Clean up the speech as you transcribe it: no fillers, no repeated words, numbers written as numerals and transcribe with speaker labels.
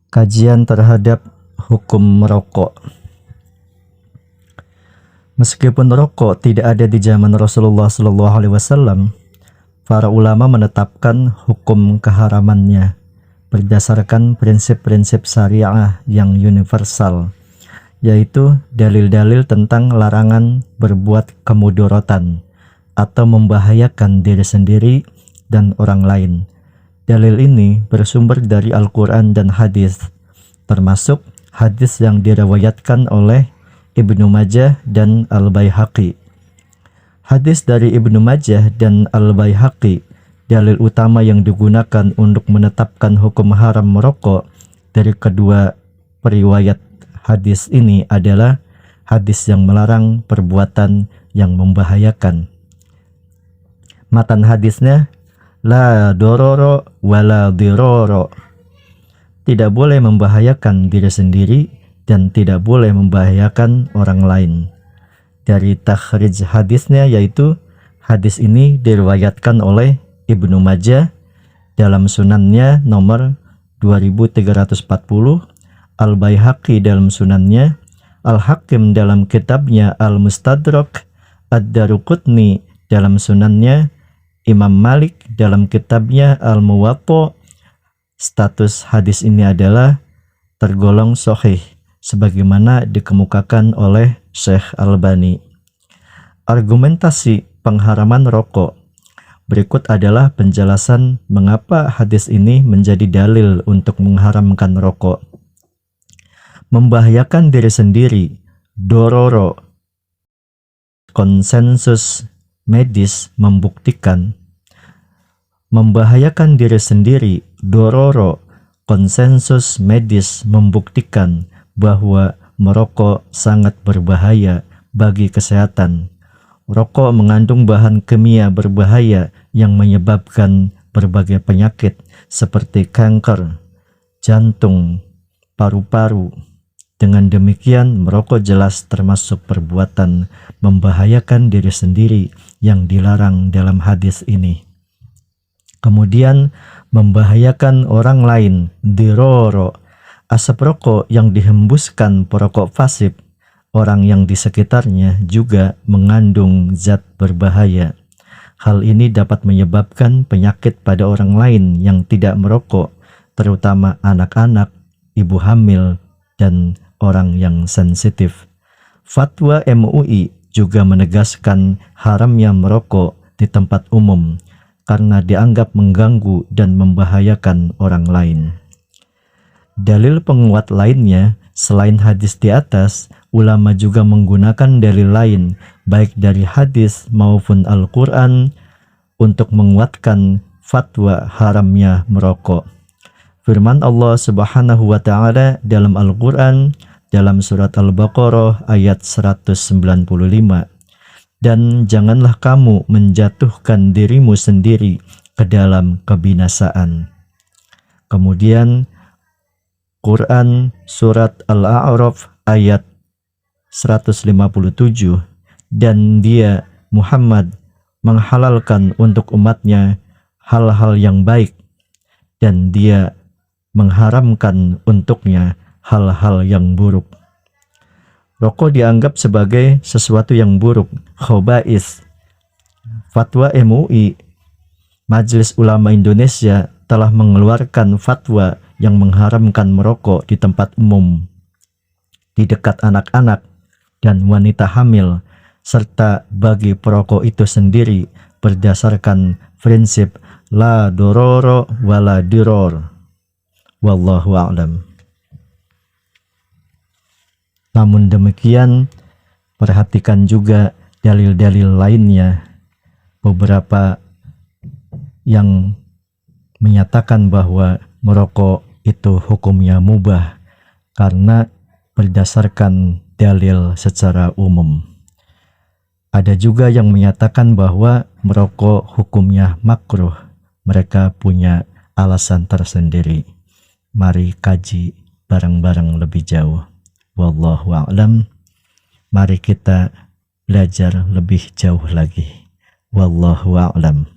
Speaker 1: Kajian terhadap hukum merokok. Meskipun rokok tidak ada di zaman Rasulullah SAW, para ulama menetapkan hukum keharamannya berdasarkan prinsip-prinsip syariah yang universal, yaitu dalil-dalil tentang larangan berbuat kemudorotan atau membahayakan diri sendiri dan orang lain. Dalil ini bersumber dari Al-Quran dan hadis, termasuk hadis yang diriwayatkan oleh Ibnu Majah dan Al-Baihaqi. Hadis dari Ibnu Majah dan Al-Baihaqi, dalil utama yang digunakan untuk menetapkan hukum haram merokok dari kedua periwayat hadis ini adalah hadis yang melarang perbuatan yang membahayakan. Matan hadisnya, la dororo wala diroro. Tidak boleh membahayakan diri sendiri dan tidak boleh membahayakan orang lain. Dari takhrij hadisnya, yaitu hadis ini diriwayatkan oleh Ibnu Majah dalam sunannya nomor 2340, Al-Baihaqi dalam sunannya, Al-Hakim dalam kitabnya Al-Mustadrak, Ad-Daruqutni dalam sunannya, Imam Malik dalam kitabnya Al-Muwatta. Status hadis ini adalah tergolong sahih sebagaimana dikemukakan oleh Syekh Albani. Argumentasi pengharaman rokok. Berikut adalah penjelasan mengapa hadis ini menjadi dalil untuk mengharamkan rokok. Membahayakan diri sendiri, dororo. Konsensus medis membuktikan membahayakan diri sendiri, dororo. Konsensus medis membuktikan bahwa merokok sangat berbahaya bagi kesehatan. Rokok mengandung bahan kimia berbahaya yang menyebabkan berbagai penyakit seperti kanker, jantung, paru-paru. Dengan demikian, merokok jelas termasuk perbuatan membahayakan diri sendiri yang dilarang dalam hadis ini. Kemudian, membahayakan orang lain, diroro. Asap rokok yang dihembuskan perokok fasik, orang yang di sekitarnya juga mengandung zat berbahaya. Hal ini dapat menyebabkan penyakit pada orang lain yang tidak merokok, terutama anak-anak, ibu hamil, dan orang yang sensitif. Fatwa MUI juga menegaskan haramnya merokok di tempat umum karena dianggap mengganggu dan membahayakan orang lain. Dalil penguat lainnya, selain hadis di atas, ulama juga menggunakan dalil lain, baik dari hadis maupun Al-Quran, untuk menguatkan fatwa haramnya merokok. Firman Allah Subhanahu wa Ta'ala dalam Al-Quran, dalam surat Al-Baqarah ayat 195, dan janganlah kamu menjatuhkan dirimu sendiri ke dalam kebinasaan. Kemudian Quran surat Al-A'raf ayat 157, dan dia Muhammad menghalalkan untuk umatnya hal-hal yang baik dan dia mengharamkan untuknya hal-hal yang buruk. Rokok dianggap sebagai sesuatu yang buruk, khobais. Fatwa MUI, Majelis Ulama Indonesia, telah mengeluarkan fatwa yang mengharamkan merokok di tempat umum, di dekat anak-anak dan wanita hamil, serta bagi perokok itu sendiri berdasarkan prinsip la dororo wala diror. Wallahu a'lam. Namun demikian, perhatikan juga dalil-dalil lainnya, beberapa yang menyatakan bahwa merokok itu hukumnya mubah karena berdasarkan dalil secara umum. Ada juga yang menyatakan bahwa merokok hukumnya makruh. Mereka punya alasan tersendiri. Mari kaji bareng-bareng lebih jauh. Wallahu a'lam. Mari kita belajar lebih jauh lagi. Wallahu a'lam.